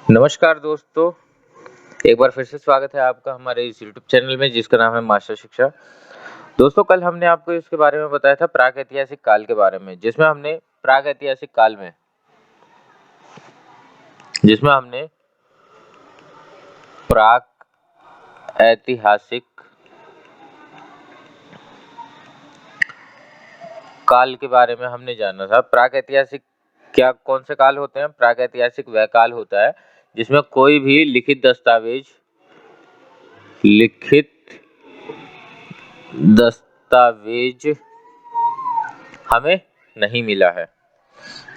नमस्कार दोस्तों, एक बार फिर से स्वागत है आपका हमारे इस यूट्यूब चैनल में जिसका नाम है मास्टर शिक्षा। दोस्तों, कल हमने आपको इसके बारे में बताया था प्रागैतिहासिक काल के बारे में, जिसमें हमने प्राक ऐतिहासिक काल के बारे में हमने जाना था। प्रागैतिहासिक क्या कौन से काल होते हैं? प्रागैतिहासिक वह काल होता है जिसमें कोई भी लिखित दस्तावेज हमें नहीं मिला है।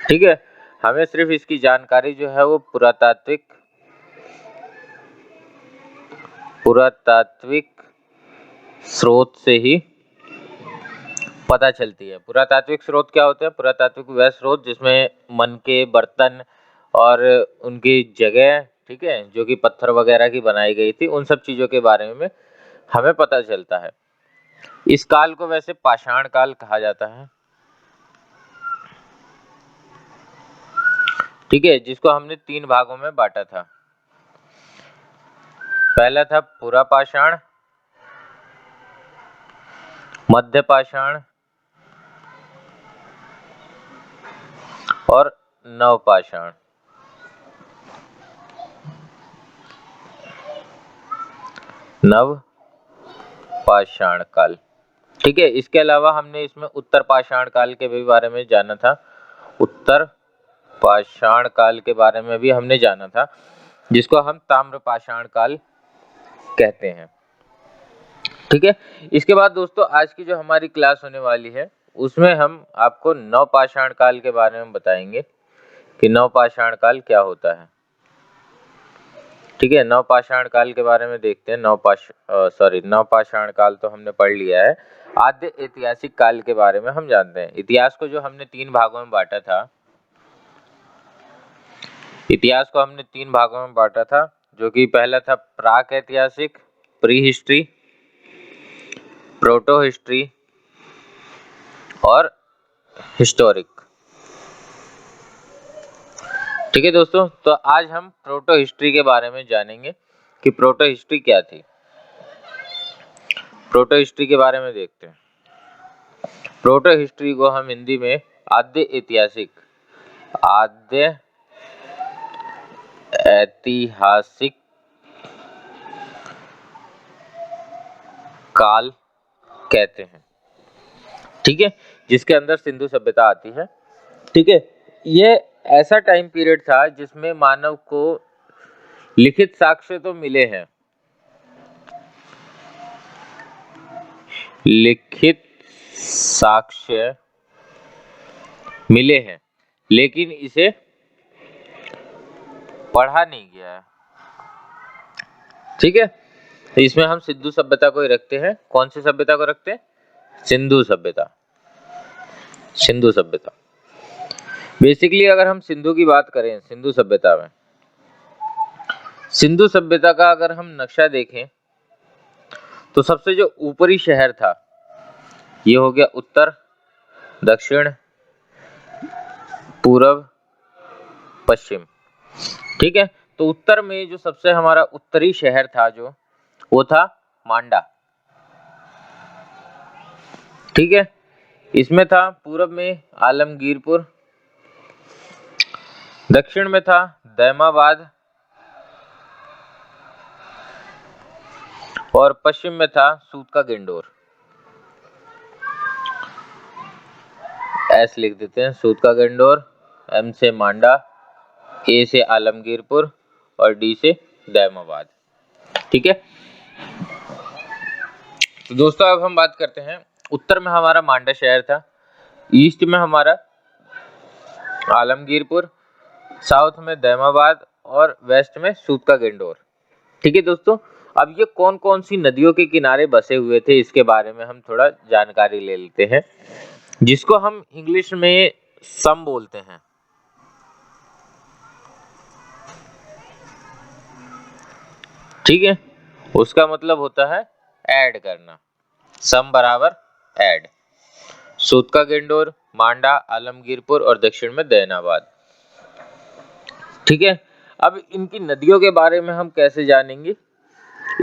ठीक है, हमें सिर्फ इसकी जानकारी जो है वो पुरातात्विक स्रोत से ही पता चलती है। पुरातात्विक स्रोत क्या होते हैं? पुरातात्विक वह स्रोत जिसमें मन के बर्तन और उनकी जगह, ठीक है, जो कि पत्थर वगैरह की बनाई गई थी, उन सब चीजों के बारे में हमें पता चलता है। इस काल को वैसे पाषाण काल कहा जाता है, ठीक है, जिसको हमने 3 भागों में बांटा था। पहला था पुरापाषाण, मध्य पाषाण और नवपाषाण। नवपाषाण काल, ठीक है। इसके अलावा हमने इसमें उत्तर पाषाण काल के भी बारे में जाना था। उत्तर पाषाण काल के बारे में भी हमने जाना था, जिसको हम ताम्र पाषाण काल कहते हैं, ठीक है। इसके बाद दोस्तों, आज की जो हमारी क्लास होने वाली है उसमें हम आपको नवपाषाण काल के बारे में बताएंगे कि नवपाषाण काल क्या होता है, ठीक है। नवपाषाण काल के बारे में देखते हैं। नवपाषाण काल तो हमने पढ़ लिया है। आद्य ऐतिहासिक काल के बारे में हम जानते हैं। इतिहास को जो हमने 3 भागों में बांटा था, जो कि पहला था प्राक ऐतिहासिक, प्री हिस्ट्री, प्रोटो हिस्ट्री और हिस्टोरिक, ठीक है दोस्तों। तो आज हम प्रोटो हिस्ट्री के बारे में जानेंगे कि प्रोटो हिस्ट्री क्या थी। प्रोटो हिस्ट्री के बारे में देखते हैं। प्रोटो हिस्ट्री को हम हिंदी में आद्य ऐतिहासिक काल कहते हैं, ठीक है, जिसके अंदर सिंधु सभ्यता आती है, ठीक है। ये ऐसा टाइम पीरियड था जिसमें मानव को लिखित साक्ष्य तो मिले हैं, लेकिन इसे पढ़ा नहीं गया है, ठीक है। तो इसमें हम सिंधु सभ्यता को ही रखते हैं। कौन सी सभ्यता को रखते हैं? सिंधु सभ्यता। बेसिकली अगर हम सिंधु की बात करें, सिंधु सभ्यता का अगर हम नक्शा देखें तो सबसे जो ऊपरी शहर था ये हो गया उत्तर, दक्षिण, पूर्व, पश्चिम, ठीक है। तो उत्तर में जो सबसे हमारा उत्तरी शहर था वो था मांडा, ठीक है। इसमें था पूर्व में आलमगीरपुर, दक्षिण में था दैमाबाद और पश्चिम में था सूत का गेंडोर। एस लिख देते हैं, सूत का गेंडोर, एम से मांडा, ए से आलमगीरपुर और डी से दैमाबाद, ठीक है। तो दोस्तों अब हम बात करते हैं। उत्तर में हमारा मांडा शहर था, ईस्ट में हमारा आलमगीरपुर, साउथ में दैमाबाद और वेस्ट में सूत का गेंडोर, ठीक है दोस्तों। अब ये कौन कौन सी नदियों के किनारे बसे हुए थे इसके बारे में हम थोड़ा जानकारी ले लेते हैं, जिसको हम इंग्लिश में सम बोलते हैं, ठीक है। उसका मतलब होता है ऐड करना, सम बराबर ऐड। सूत का गेंडोर, मांडा, आलमगीरपुर और दक्षिण में दैनाबाद, ठीक है। अब इनकी नदियों के बारे में हम कैसे जानेंगे?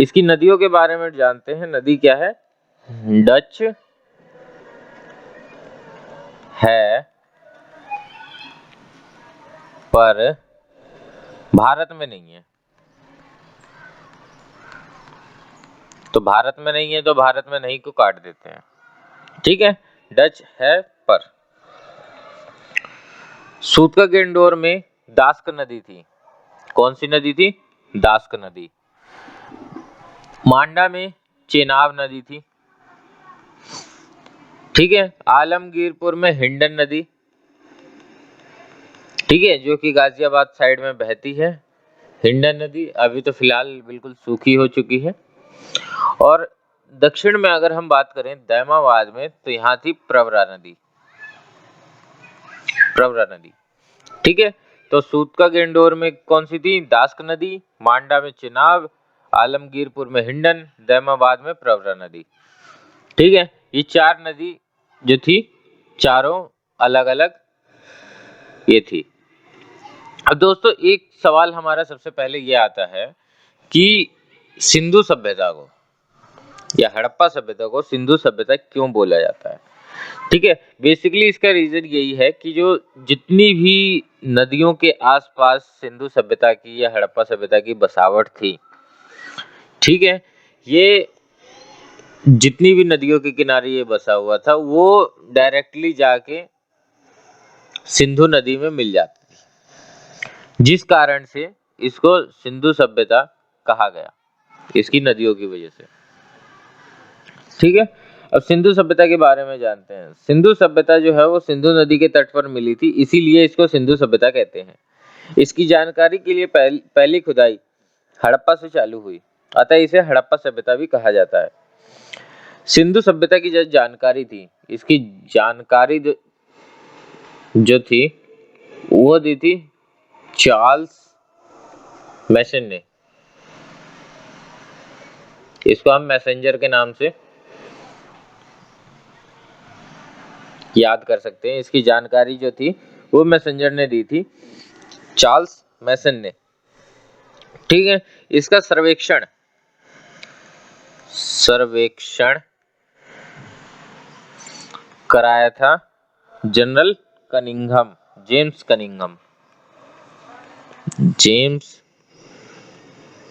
इसकी नदियों के बारे में जानते हैं। नदी क्या है? डच है पर भारत में नहीं है। तो भारत में नहीं है तो भारत में नहीं को काट देते हैं, ठीक है। डच है पर। सूतका गेंडोर में दास्क नदी थी। कौन सी नदी थी? दास्क नदी। मांडा में चेनाब नदी थी, ठीक है। आलमगीरपुर में हिंडन नदी, ठीक है, जो कि गाजियाबाद साइड में बहती है। हिंडन नदी अभी तो फिलहाल बिल्कुल सूखी हो चुकी है। और दक्षिण में अगर हम बात करें दैमाबाद में, तो यहाँ थी प्रवरा नदी, प्रवरा नदी, ठीक है। तो सूतका गेंडोर में कौन सी थी? दास्क नदी। मांडा में चिनाब, आलमगीरपुर में हिंडन, दैमाबाद में प्रवरा नदी, ठीक है। ये चार नदी जो थी, चारों अलग अलग ये थी। अब दोस्तों एक सवाल हमारा सबसे पहले ये आता है कि सिंधु सभ्यता को या हड़प्पा सभ्यता को सिंधु सभ्यता क्यों बोला जाता है? ठीक है, बेसिकली इसका रीजन यही है कि जो जितनी भी नदियों के आसपास सिंधु सभ्यता की या हड़प्पा सभ्यता की बसावट थी, ठीक है, ये जितनी भी नदियों के किनारे ये बसा हुआ था वो डायरेक्टली जाके सिंधु नदी में मिल जाती थी, जिस कारण से इसको सिंधु सभ्यता कहा गया, इसकी नदियों की वजह से, ठीक है। अब सिंधु सभ्यता के बारे में जानते हैं। सिंधु सभ्यता जो है वो सिंधु नदी के तट पर मिली थी, इसीलिए इसको सिंधु सभ्यता कहते हैं। इसकी जानकारी के लिए पहली खुदाई हड़प्पा से चालू हुई, अतः इसे हड़प्पा सभ्यता भी कहा जाता है। सिंधु सभ्यता की जो जानकारी थी, इसकी जानकारी जो थी वो दी थी चार्ल्स मैसन ने। इसको हम मैसेंजर के नाम से याद कर सकते हैं। इसकी जानकारी जो थी वो मैसेंजर ने दी थी, चार्ल्स मैसन ने, ठीक है। इसका सर्वेक्षण कराया था जनरल कनिंघम, जेम्स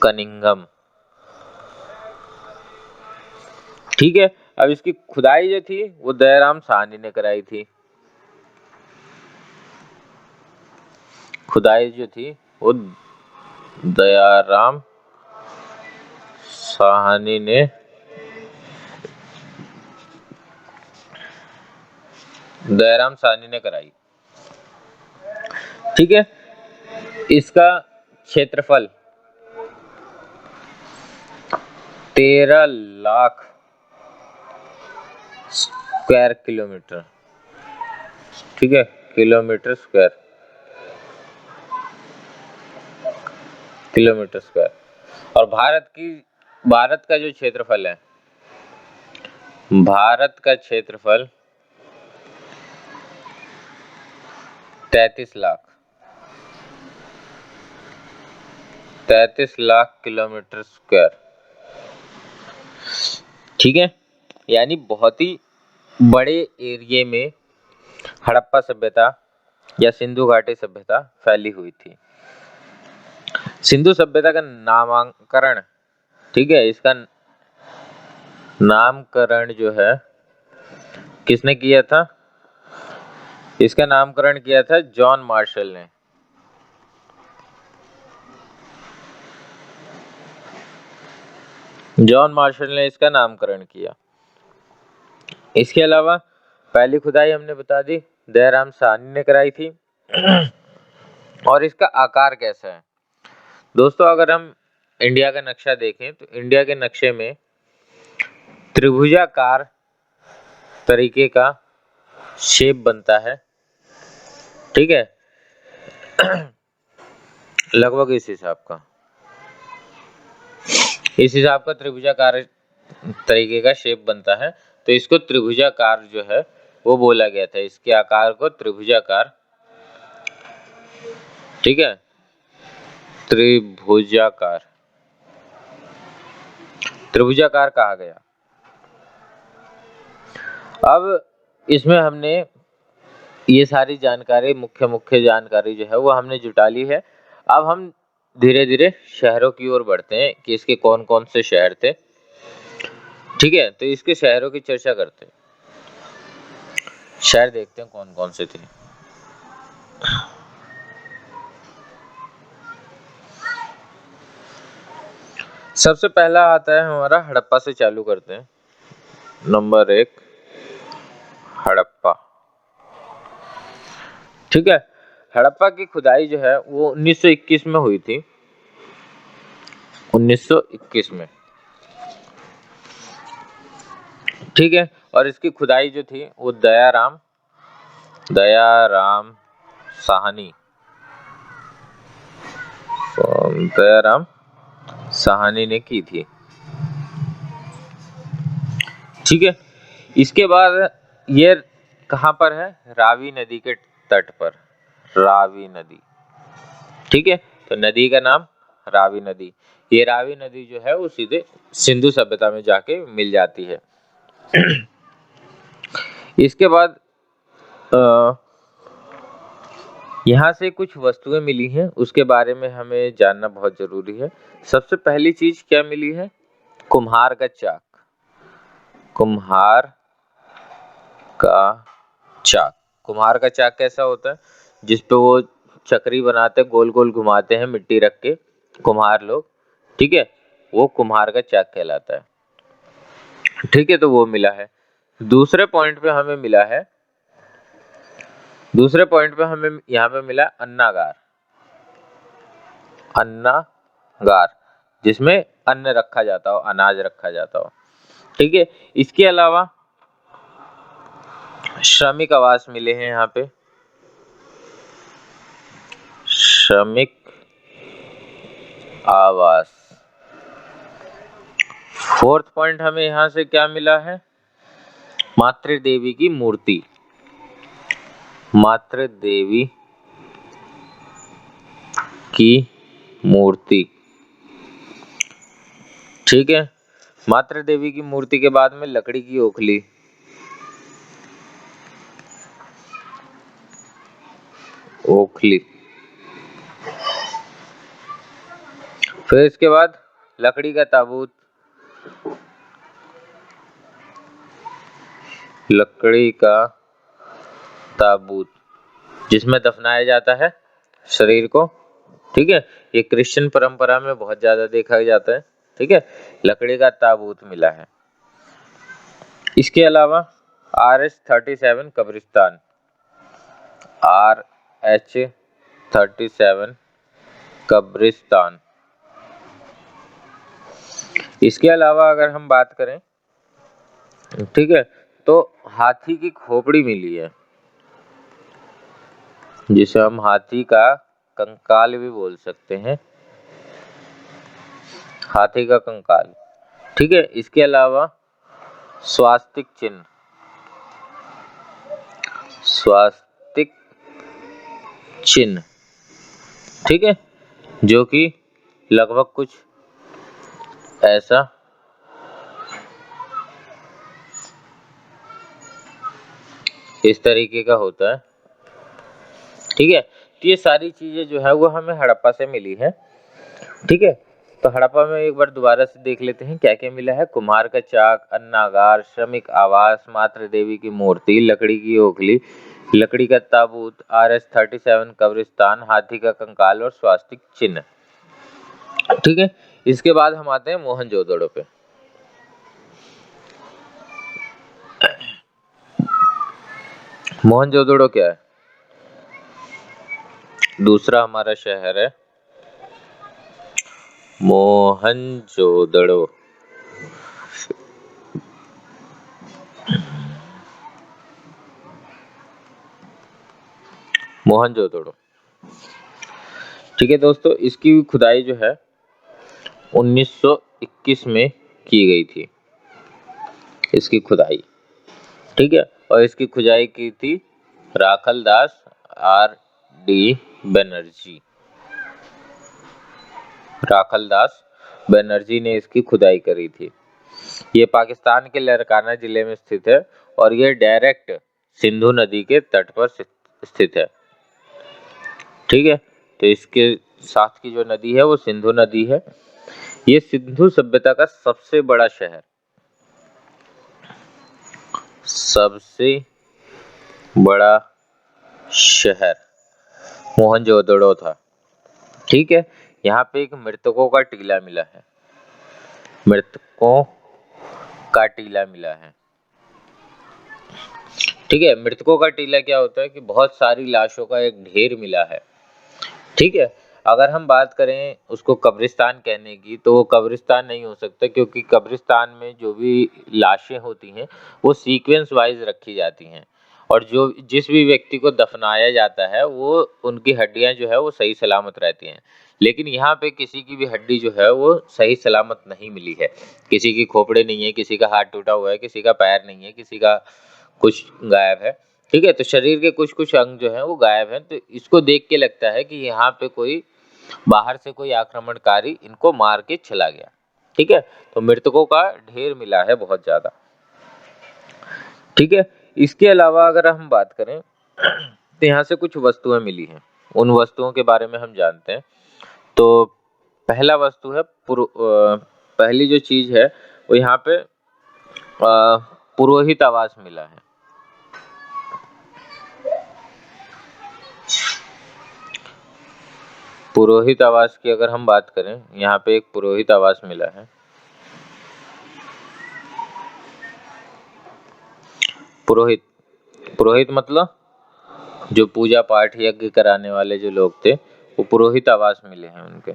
कनिंघम, ठीक है। अब इसकी खुदाई जो थी वो दयाराम साहनी ने कराई थी। खुदाई जो थी वो दयाराम साहनी ने कराई, ठीक है। इसका क्षेत्रफल 13 लाख स्क्वायर किलोमीटर, ठीक है, किलोमीटर स्क्वायर। और भारत का जो क्षेत्रफल है, भारत का क्षेत्रफल 33 लाख किलोमीटर स्क्वायर, ठीक है। यानी बहुत ही बड़े एरिया में हड़प्पा सभ्यता या सिंधु घाटी सभ्यता फैली हुई थी। सिंधु सभ्यता का नामकरण, ठीक है, इसका नामकरण जो है किसने किया था? इसका नामकरण किया था जॉन मार्शल ने। जॉन मार्शल ने इसका नामकरण किया। इसके अलावा पहली खुदाई हमने बता दी दयाराम साहनी ने कराई थी। और इसका आकार कैसा है दोस्तों? अगर हम इंडिया का नक्शा देखें तो इंडिया के नक्शे में त्रिभुजाकार तरीके का शेप बनता है, ठीक है, लगभग इस हिसाब का त्रिभुजाकार तरीके का शेप बनता है। तो इसको त्रिभुजाकार जो है वो बोला गया था, इसके आकार को त्रिभुजाकार, ठीक है। त्रिभुजाकार, त्रिभुजाकार कहा गया। अब इसमें हमने ये सारी जानकारी, मुख्य जानकारी जो है वो हमने जुटा ली है। अब हम धीरे धीरे शहरों की ओर बढ़ते हैं कि इसके कौन कौन से शहर थे। ठीक है, तो इसके शहरों की चर्चा करते हैं। शहर देखते हैं कौन कौन से थे। सबसे पहला आता है हमारा हड़प्पा से, चालू करते हैं। नंबर 1 हड़प्पा। ठीक है, हड़प्पा की खुदाई जो है वो 1921 में हुई थी, 1921 में। ठीक है, और इसकी खुदाई जो थी वो दयाराम साहनी, दयाराम साहनी ने की थी। ठीक है, इसके बाद ये कहां पर है? रावी नदी के तट पर, रावी नदी। ठीक है, तो नदी का नाम रावी नदी। ये रावी नदी जो है वो सीधे सिंधु सभ्यता में जाके मिल जाती है। इसके बाद यहाँ से कुछ वस्तुएं मिली हैं, उसके बारे में हमें जानना बहुत जरूरी है। सबसे पहली चीज क्या मिली है? कुम्हार का चाक। कुम्हार का चाक। कुम्हार का चाक कैसा होता है? जिसपे वो चक्री बनाते, गोल गोल घुमाते हैं मिट्टी रख के कुम्हार लोग। ठीक है, वो कुम्हार का चाक कहलाता है। ठीक है, तो वो मिला है। दूसरे पॉइंट पे हमें यहाँ पे मिला अन्नागार। अन्नागार, जिसमें अन्न रखा जाता हो, अनाज रखा जाता हो। ठीक है, इसके अलावा श्रमिक आवास मिले हैं यहाँ पे। श्रमिक आवास। फोर्थ पॉइंट हमें यहाँ से क्या मिला है? मातृ देवी की मूर्ति। मातृ देवी की मूर्ति। ठीक है, मातृ देवी की मूर्ति के बाद में लकड़ी की ओखली। ओखली। फिर इसके बाद लकड़ी का ताबूत। लकड़ी का ताबूत, जिसमें दफनाया जाता है शरीर को। ठीक है, ये क्रिश्चियन परंपरा में बहुत ज्यादा देखा जाता है। ठीक है, लकड़ी का ताबूत मिला है। इसके अलावा RH-37 कब्रिस्तान। RH-37 कब्रिस्तान। इसके अलावा अगर हम बात करें, ठीक है, तो हाथी की खोपड़ी मिली है, जिसे हम हाथी का कंकाल भी बोल सकते हैं। हाथी का कंकाल। ठीक है, इसके अलावा स्वास्तिक चिन्ह। स्वास्तिक चिन्ह। ठीक है, जो कि लगभग कुछ ऐसा इस तरीके का होता है। ठीक है, तो ये सारी चीजें जो है वो हमें हड़प्पा से मिली है। ठीक है, तो हड़प्पा में एक बार दोबारा से देख लेते हैं क्या क्या मिला है। कुम्हार का चाक, अन्नागार, श्रमिक आवास, मातृ देवी की मूर्ति, लकड़ी की ओखली, लकड़ी का ताबूत, RH-37 कब्रिस्तान, हाथी का कंकाल और स्वास्तिक चिन्ह। ठीक है, इसके बाद हम आते हैं मोहनजोदड़ो पे। मोहनजोदड़ो क्या है? दूसरा हमारा शहर है मोहनजोदड़ो। मोहनजोदड़ो। ठीक है दोस्तों, इसकी खुदाई जो है 1921 में की गई थी, इसकी खुदाई। ठीक है, और इसकी खुदाई की थी राखल दास RD बनर्जी। राखलदास बनर्जी ने इसकी खुदाई करी थी। ये पाकिस्तान के लरकाना जिले में स्थित है और ये डायरेक्ट सिंधु नदी के तट पर स्थित है। ठीक है, तो इसके साथ की जो नदी है वो सिंधु नदी है। ये सिंधु सभ्यता का सबसे बड़ा शहर, सबसे बड़ा शहर मोहनजोदड़ो था। ठीक है, यहाँ पे एक मृतकों का टीला मिला है, मृतकों का टीला मिला है। ठीक है, मृतकों का टीला क्या होता है कि बहुत सारी लाशों का एक ढेर मिला है। ठीक है, अगर हम बात करें उसको कब्रिस्तान कहने की, तो वो कब्रिस्तान नहीं हो सकता, क्योंकि कब्रिस्तान में जो भी लाशें होती हैं वो सीक्वेंस वाइज रखी जाती हैं और जो जिस भी व्यक्ति को दफनाया जाता है वो उनकी हड्डियां जो है वो सही सलामत रहती हैं। लेकिन यहाँ पे किसी की भी हड्डी जो है वो सही सलामत नहीं मिली है। किसी की खोपड़ी नहीं है, किसी का हाथ टूटा हुआ है, किसी का पैर नहीं है, किसी का कुछ गायब है। ठीक है, तो शरीर के कुछ कुछ अंग जो है वो गायब हैं। तो इसको देख के लगता है कि यहाँ पे कोई बाहर से कोई आक्रमणकारी इनको मार के चला गया। ठीक है, तो मृतकों का ढेर मिला है बहुत ज्यादा। ठीक है, इसके अलावा अगर हम बात करें तो यहाँ से कुछ वस्तुएं मिली हैं, उन वस्तुओं के बारे में हम जानते हैं। तो पहला वस्तु है पहली जो चीज है वो यहाँ पे पुरोहित आवास मिला है। पुरोहित आवास की अगर हम बात करें, यहाँ पे एक पुरोहित आवास मिला है। पुरोहित, पुरोहित मतलब जो पूजा पाठ यज्ञ कराने वाले जो लोग थे वो पुरोहित आवास मिले हैं उनके।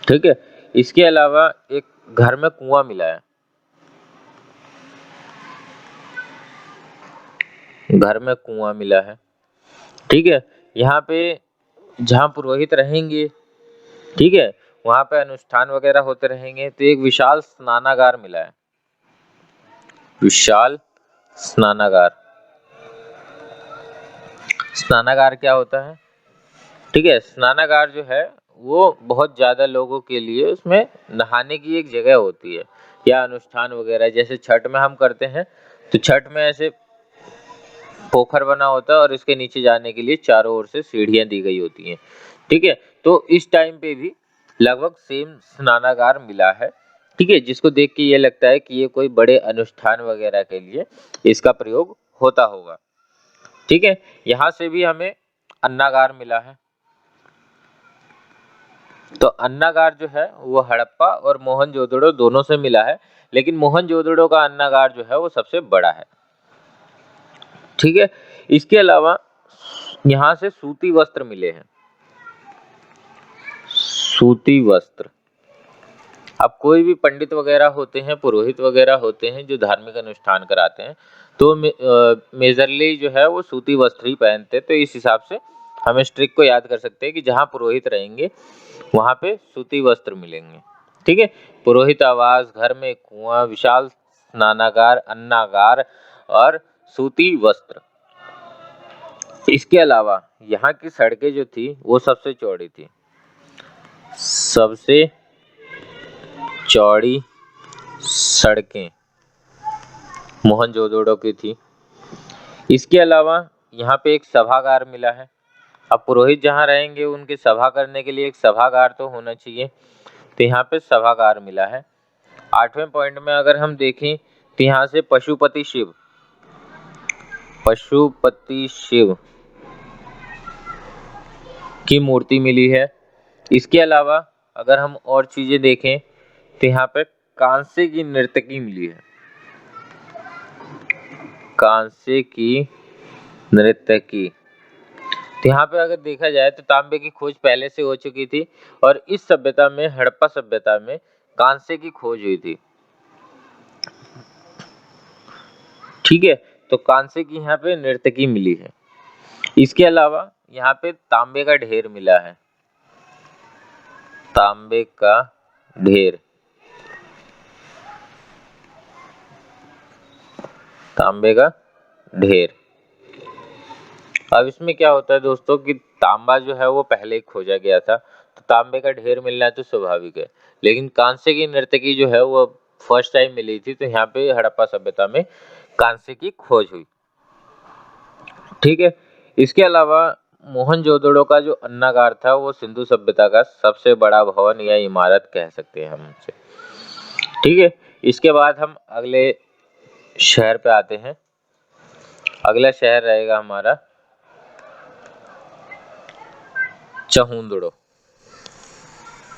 ठीक है, इसके अलावा एक घर में कुआं मिला है, घर में कुआं मिला है। ठीक है, यहाँ पे जहाँ पुरोहित रहेंगे, ठीक है, वहां पे अनुष्ठान वगैरह होते रहेंगे। तो एक विशाल स्नानागार मिला है, विशाल स्नानागार। स्नानागार क्या होता है? ठीक है, स्नानागार जो है वो बहुत ज्यादा लोगों के लिए उसमें नहाने की एक जगह होती है या अनुष्ठान वगैरह, जैसे छठ में हम करते हैं तो छठ में ऐसे पोखर बना होता है और इसके नीचे जाने के लिए चारों ओर से सीढ़ियां दी गई होती हैं। ठीक है, तो इस टाइम पे भी लगभग सेम स्नानागार मिला है। ठीक है, जिसको देख के ये लगता है कि ये कोई बड़े अनुष्ठान वगैरह के लिए इसका प्रयोग होता होगा। ठीक है, यहाँ से भी हमें अन्नागार मिला है। तो अन्नागार जो है वो हड़प्पा और मोहनजोदड़ो दोनों से मिला है, लेकिन मोहनजोदड़ो का अन्नागार जो है वो सबसे बड़ा है। ठीक है, इसके अलावा यहाँ से सूती वस्त्र मिले हैं, सूती वस्त्र। अब कोई भी पंडित वगैरह होते हैं, पुरोहित वगैरह होते हैं जो धार्मिक अनुष्ठान कराते हैं, तो मेजरली जो है वो सूती वस्त्र ही पहनते हैं। तो इस हिसाब से हम इस ट्रिक को याद कर सकते हैं कि जहाँ पुरोहित रहेंगे वहां पे सूती वस्त्र मिलेंगे। ठीक है, पुरोहित आवास, घर में कुआं, विशाल स्नानागार, अन्नागार और सूती वस्त्र। इसके अलावा यहाँ की सड़कें जो थी वो सबसे चौड़ी थी, सबसे चौड़ी सड़कें मोहनजोदड़ो की थी। इसके अलावा यहाँ पे एक सभागार मिला है। अब पुरोहित जहाँ रहेंगे उनकी सभा करने के लिए एक सभागार तो होना चाहिए, तो यहाँ पे सभागार मिला है। 8वें पॉइंट में अगर हम देखें तो यहाँ से पशुपति शिव, पशुपति शिव की मूर्ति मिली है। इसके अलावा अगर हम और चीजें देखें तो यहाँ पे कांसे की नर्तकी मिली है, कांसे की नर्तकी। तो यहाँ पे अगर देखा जाए तो तांबे की खोज पहले से हो चुकी थी और इस सभ्यता में, हड़प्पा सभ्यता में कांसे की खोज हुई थी। ठीक है, तो कांसे की यहाँ पे नर्तकी मिली है। इसके अलावा यहाँ पे तांबे का ढेर मिला है, तांबे का ढेर, तांबे का ढेर। अब इसमें क्या होता है दोस्तों कि तांबा जो है वो पहले ही खोजा गया था, तो तांबे का ढेर मिलना है तो स्वाभाविक है, लेकिन कांसे की नर्तकी जो है वो फर्स्ट टाइम मिली थी, तो यहाँ पे हड़प्पा सभ्यता में कांसे की खोज हुई। ठीक है, इसके अलावा मोहनजोदड़ो का जो अन्नागार था वो सिंधु सभ्यता का सबसे बड़ा भवन या इमारत कह सकते हैं हम उसे। ठीक है, इसके बाद हम अगले शहर पे आते हैं। अगला शहर रहेगा हमारा चहुंदड़ो।